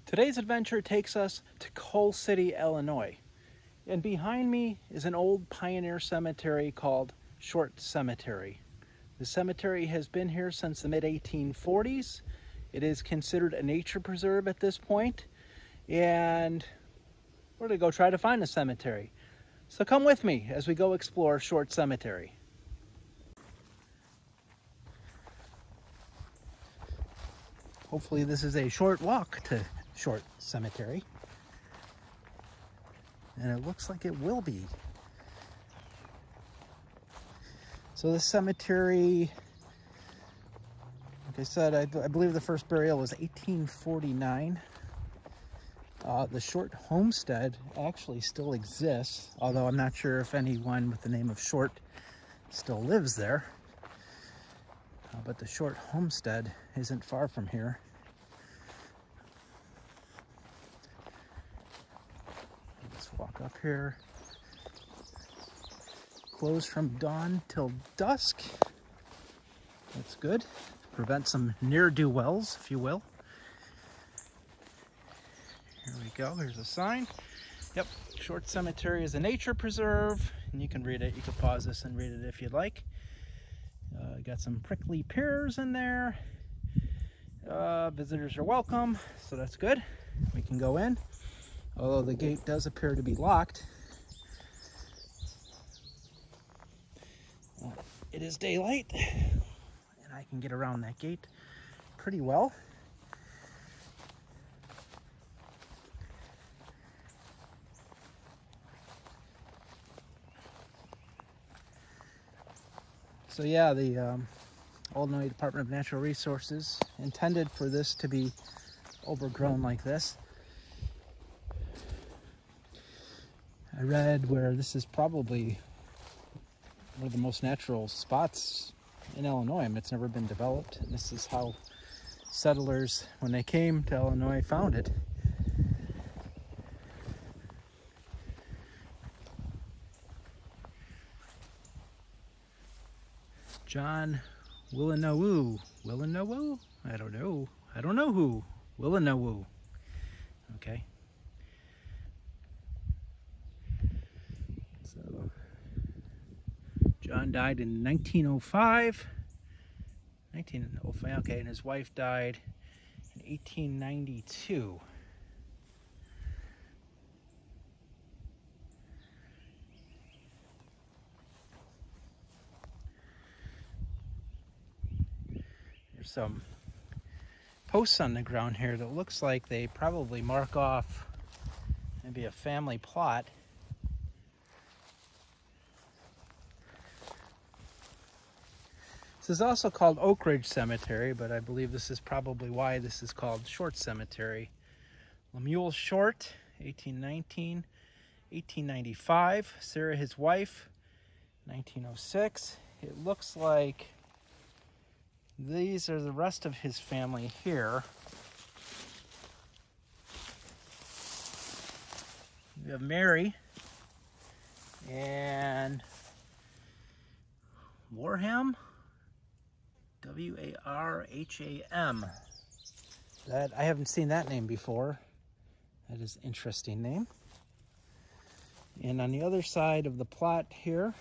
Today's adventure takes us to Coal City, Illinois. And behind me is an old pioneer cemetery called Short Cemetery. The cemetery has been here since the mid-1840s. It is considered a nature preserve at this point. And we're going to go try to find the cemetery. So come with me as we go explore Short Cemetery. Hopefully this is a short walk to Short Cemetery. And it looks like it will be. So this cemetery, like I said, I believe the first burial was 1849. The Short homestead actually still exists, although I'm not sure if anyone with the name of Short still lives there. But the Short homestead isn't far from here. Let's walk up here. Closed from dawn till dusk. That's good. Prevent some ne'er-do-wells, if you will. Here we go. Here's a sign. Yep, Short Cemetery is a nature preserve, and you can read it. You can pause this and read it if you'd like. Got some prickly pears in there. Visitors are welcome, so that's good. We can go in, although the gate does appear to be locked. It is daylight, and I can get around that gate pretty well. So yeah, the Illinois Department of Natural Resources intended for this to be overgrown like this. I read where this is probably one of the most natural spots in Illinois. I mean, it's never been developed. And this is how settlers, when they came to Illinois, found it. John Willanowu. Willanowu? I don't know. I don't know who. Willanowu. Okay. So, John died in 1905. 1905, okay, and his wife died in 1892. There's some posts on the ground here that looks like they probably mark off maybe a family plot. This is also called Oak Ridge Cemetery, but I believe this is probably why this is called Short Cemetery. Lemuel Short, 1819, 1895. Sarah, his wife, 1906. It looks like these are the rest of his family here. We have Mary and Warham. W-A-R-H-A-M. That I haven't seen that name before. That is an interesting name. And on the other side of the plot here,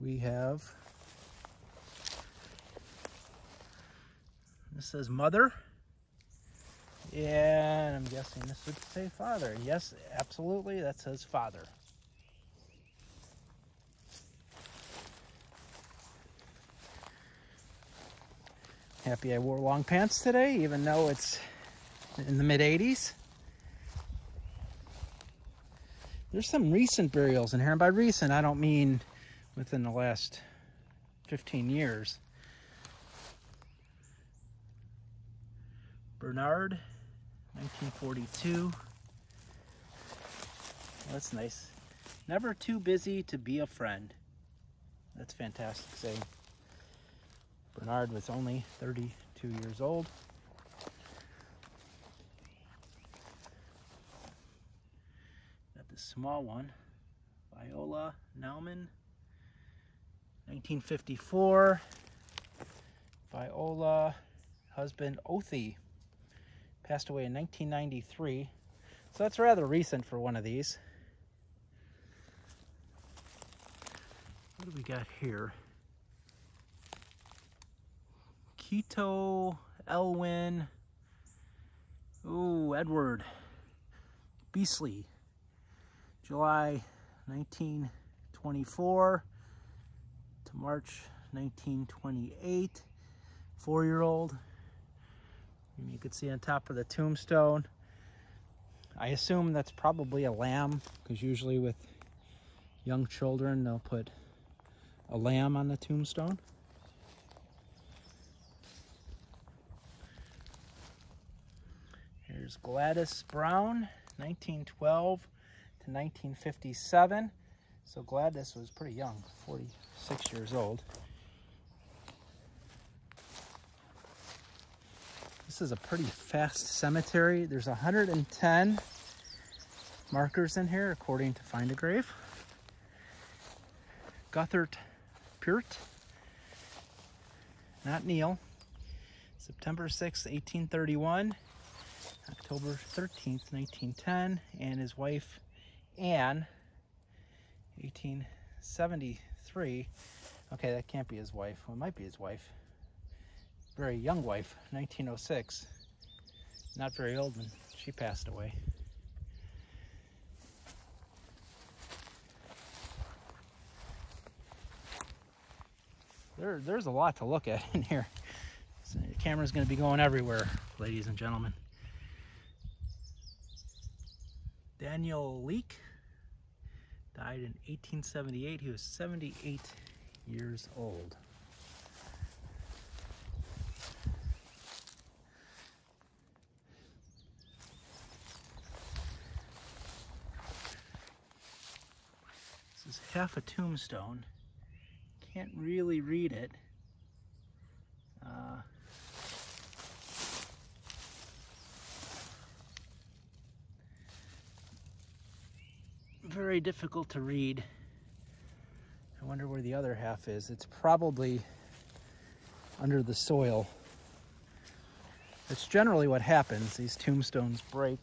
we have, this says mother, and I'm guessing this would say father. Yes, absolutely, that says father. Happy I wore long pants today, even though it's in the mid-80s. There's some recent burials in here, and by recent, I don't mean within the last 15 years. Bernard, 1942. That's nice. Never too busy to be a friend. That's fantastic saying. Bernard was only 32 years old. Got this small one, Viola Nauman, 1954. Viola, husband Othie, Passed away in 1993. So that's rather recent for one of these. What do we got here? Keto, Elwyn, Edward Beasley, July 1924 to March 1928, 4-year-old. You can see on top of the tombstone. I assume that's probably a lamb, because usually with young children they'll put a lamb on the tombstone. Here's Gladys Brown, 1912 to 1957. So Gladys was pretty young, 46 years old. This is a pretty fast cemetery. There's 110 markers in here, according to Find a Grave. Guthert Peart, not Neil. September 6th, 1831. October 13th, 1910. And his wife, Anne, 1873. Okay, that can't be his wife. Well, it might be his wife. Very young wife, 1906. Not very old when she passed away. There's a lot to look at in here. So the camera's going to be going everywhere, ladies and gentlemen. Daniel Leake died in 1878. He was 78 years old. This is half a tombstone. Can't really read it. Very difficult to read. I wonder where the other half is. It's probably under the soil. That's generally what happens. These tombstones break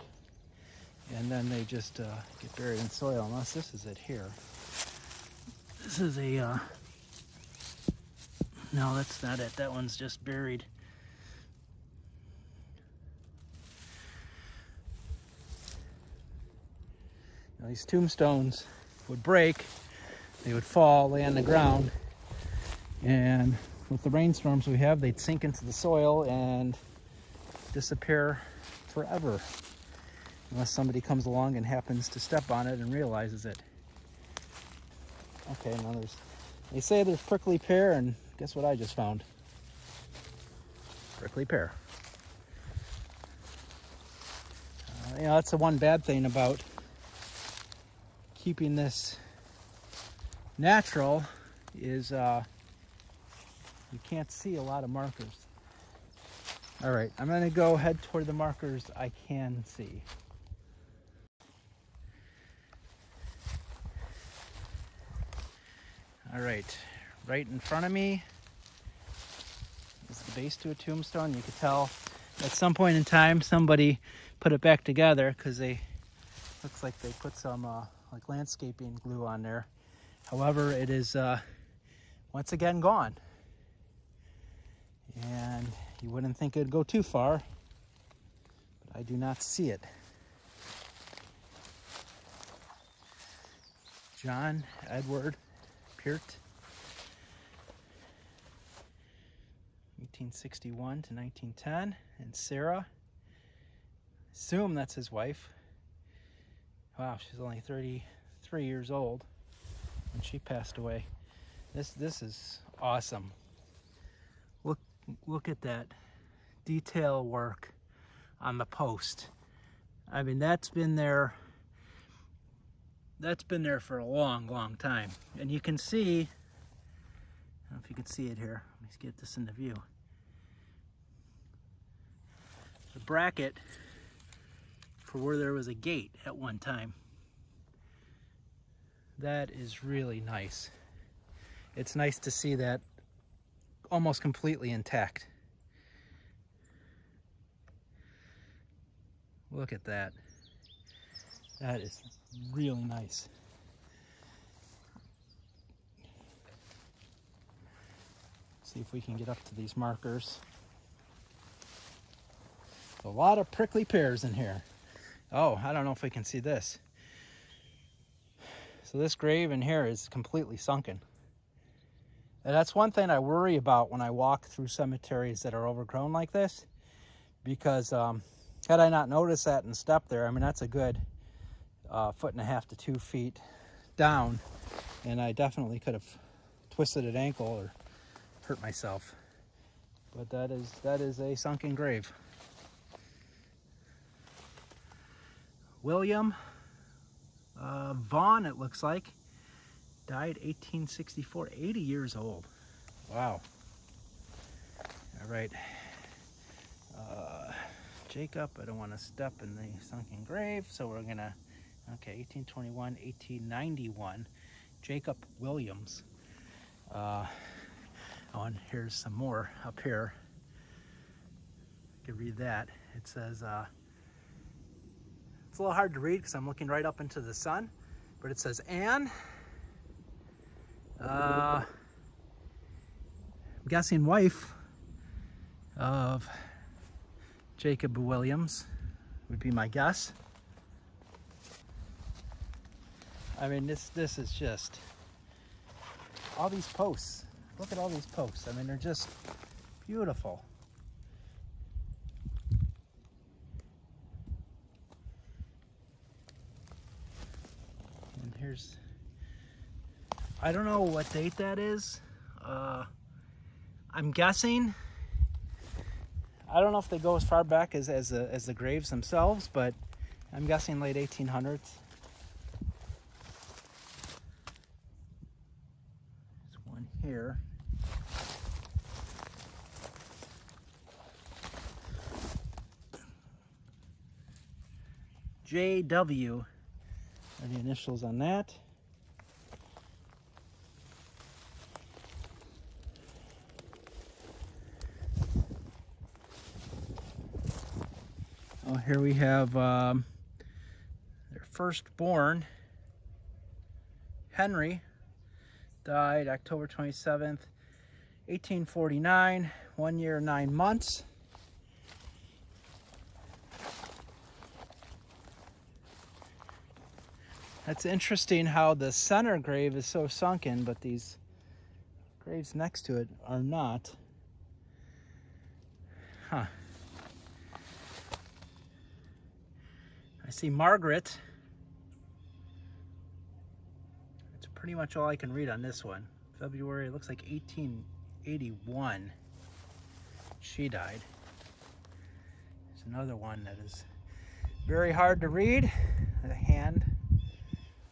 and then they just get buried in soil, unless this is it here. This is a, no, that's not it. That one's just buried. Now, these tombstones would break, they would fall, lay on the ground, and with the rainstorms we have, they'd sink into the soil and disappear forever, unless somebody comes along and happens to step on it and realizes it. Okay, now they say there's prickly pear, and guess what I just found? Prickly pear. You know, that's the one bad thing about keeping this natural is you can't see a lot of markers. All right, I'm gonna go head toward the markers I can see. All right in front of me is the base to a tombstone. You could tell at some point in time somebody put it back together, because looks like they put some like landscaping glue on there. However, it is once again gone, and you wouldn't think it'd go too far, but I do not see it. John Edward Peart, 1861 to 1910, and Sarah, assume that's his wife. Wow, she's only 33 years old when she passed away. This is awesome. Look at that detail work on the post. I mean, that's been there for a long time. And you can see, I don't know if you can see it here. Let's get this into view. The bracket for where there was a gate at one time. That is really nice. It's nice to see that almost completely intact. Look at that. That is really nice. See if we can get up to these markers. A lot of prickly pears in here. Oh, I don't know if we can see this. So this grave in here is completely sunken. And that's one thing I worry about when I walk through cemeteries that are overgrown like this, because had I not noticed that and stepped there, I mean, that's a good 1.5 to 2 feet down, and I definitely could have twisted an ankle or hurt myself. But that is a sunken grave. William Vaughn, it looks like, died 1864, 80 years old. Wow. All right. Jacob, I don't want to step in the sunken grave, so we're gonna, okay, 1821, 1891, Jacob Williams. Oh, and here's some more up here. You can read that. It says, it's a little hard to read because I'm looking right up into the sun, but it says Anne. I'm guessing wife of Jacob Williams would be my guess. I mean, this is just all these posts. Look at all these posts. I mean, they're just beautiful. And here's, I don't know what date that is. I'm guessing, I don't know if they go as far back as the graves themselves, but I'm guessing late 1800s. There's one here. JW are the initials on that. Oh, here we have their firstborn, Henry, died October 27th, 1849, 1 year, 9 months. That's interesting how the center grave is so sunken, but these graves next to it are not. Huh. I see Margaret. That's pretty much all I can read on this one. February, it looks like 1881 she died. There's another one that is very hard to read. A hand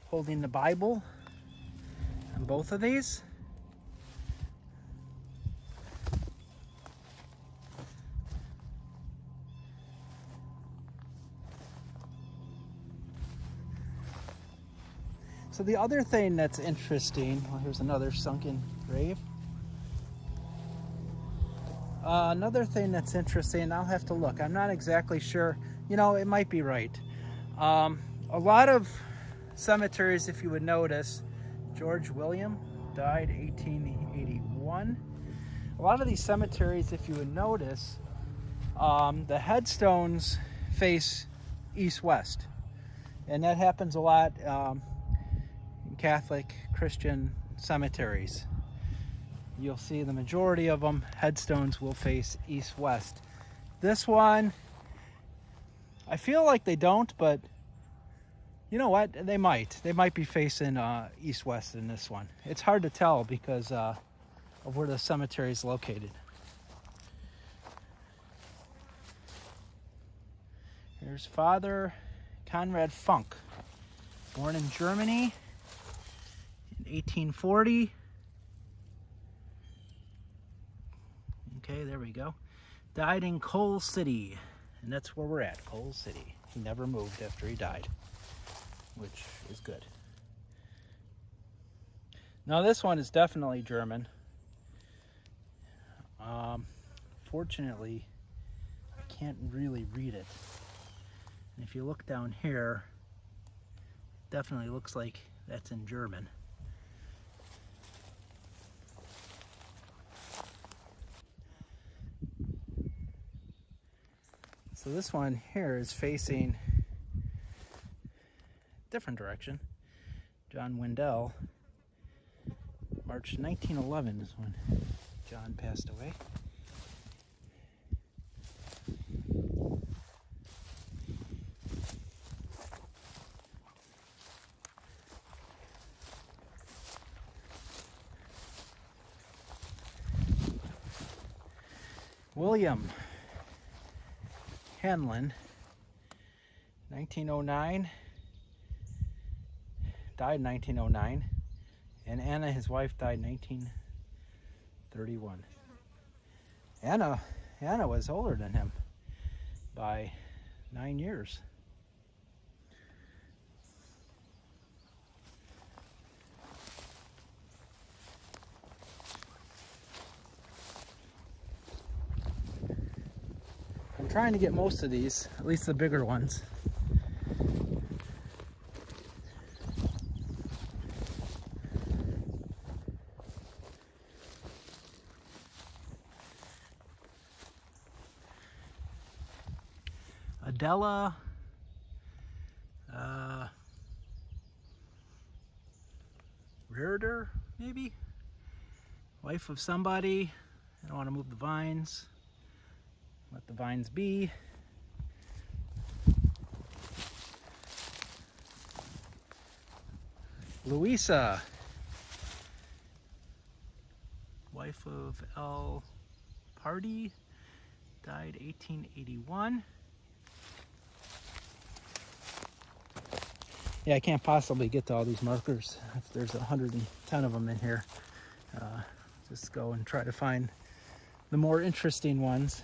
holding the Bible on both of these. So the other thing that's interesting, well, here's another sunken grave. Another thing that's interesting, I'll have to look. I'm not exactly sure. You know, it might be right. A lot of cemeteries, if you would notice, George William died 1881. A lot of these cemeteries, if you would notice, the headstones face east-west. And that happens a lot in Catholic, Christian cemeteries. You'll see the majority of them, headstones will face east-west. This one, I feel like they don't, but you know what? They might. They might be facing east-west in this one. It's hard to tell because of where the cemetery is located. Here's Father Conrad Funk, born in Germany in 1840. Okay, there we go. Died in Coal City, and that's where we're at, Coal City. He never moved after he died, which is good. Now this one is definitely German. Fortunately, I can't really read it. And if you look down here, it definitely looks like that's in German. So this one here is facing a different direction. John Windell. March 1911 is when John passed away. William Hanlon, 1909, died in 1909, and Anna, his wife, died in 1931. Anna was older than him by 9 years. I'm trying to get most of these, at least the bigger ones. Adela Rearder, maybe? Wife of somebody. I don't want to move the vines. Let the vines be. Louisa, wife of L. Pardee, died 1881. Yeah, I can't possibly get to all these markers. If there's 110 of them in here. Just go and try to find the more interesting ones.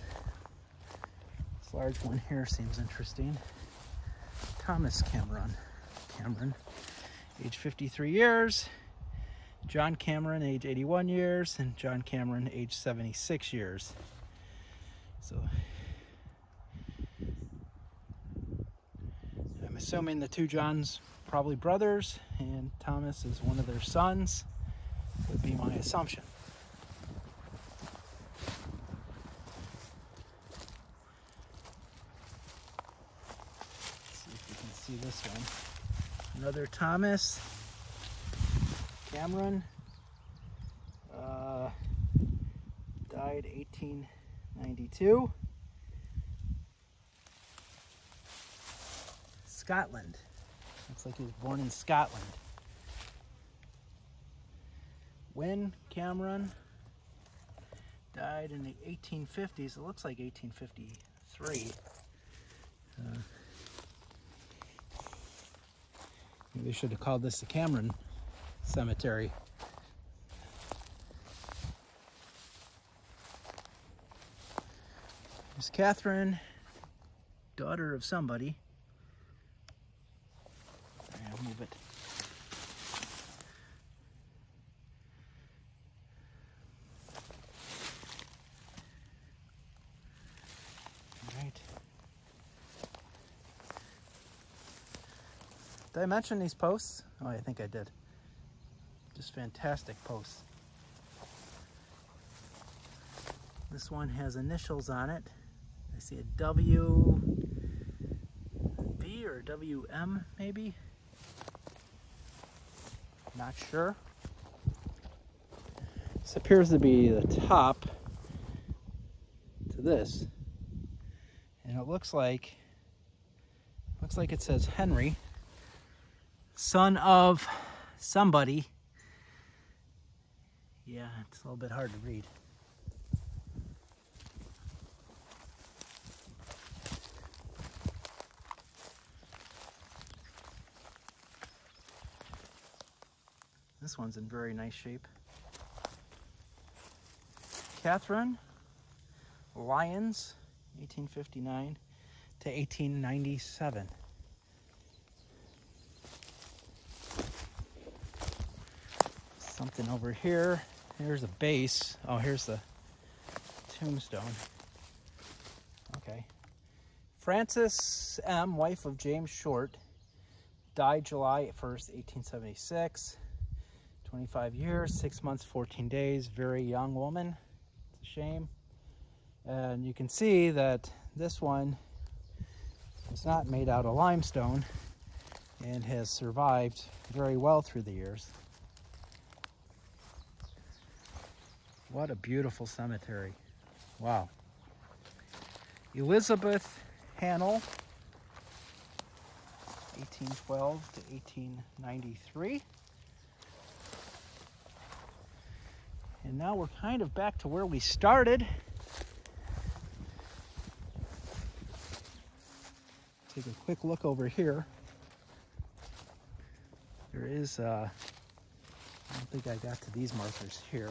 This large one here seems interesting. Thomas Cameron, age 53 years. John Cameron, age 81 years. And John Cameron, age 76 years. So I'm assuming the two Johns probably brothers, and Thomas is one of their sons, would be my assumption. Let's see if you can see this one. Another Thomas Cameron, died 1892. Scotland. Looks like he was born in Scotland. Wynne Cameron died in the 1850s. It looks like 1853. Maybe they should have called this the Cameron Cemetery. There's Catherine, daughter of somebody. I'll move it. All right. Did I mention these posts? Oh, I think I did. Just fantastic posts. This one has initials on it. I see a W V or WM maybe. Not sure. This appears to be the top to this. And it looks like it says Henry, son of somebody. Yeah, it's a little bit hard to read. This one's in very nice shape. Catherine Lyons, 1859 to 1897. Something over here. Here's a base. Oh, here's the tombstone. Okay. Frances M., wife of James Short, died July 1st, 1876. 25 years, 6 months, 14 days. Very young woman. It's a shame. And you can see that this one is not made out of limestone and has survived very well through the years. What a beautiful cemetery. Wow. Elizabeth Hannell, 1812 to 1893. And now we're kind of back to where we started. Take a quick look over here. There is, I don't think I got to these markers here.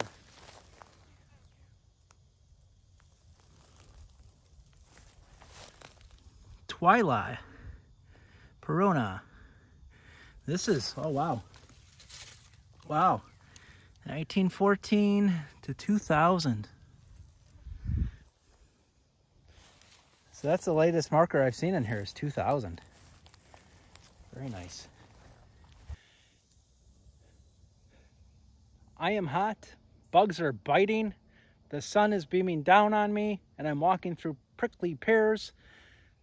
Twyla, Perona. This is, oh wow. Wow. 1914 to 2000. So that's the latest marker I've seen in here is 2000. Very nice. I am hot. Bugs are biting. The sun is beaming down on me and I'm walking through prickly pears.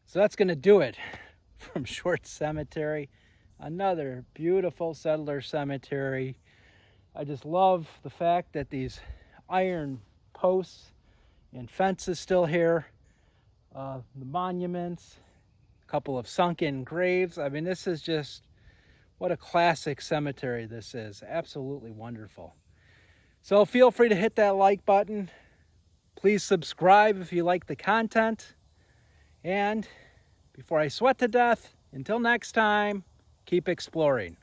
So that's going to do it from Short Cemetery. Another beautiful settler cemetery. I just love the fact that these iron posts and fences still here. The monuments, a couple of sunken graves. I mean, this is just, what a classic cemetery this is. Absolutely wonderful. So feel free to hit that like button. Please subscribe if you like the content. And before I sweat to death, until next time, keep exploring.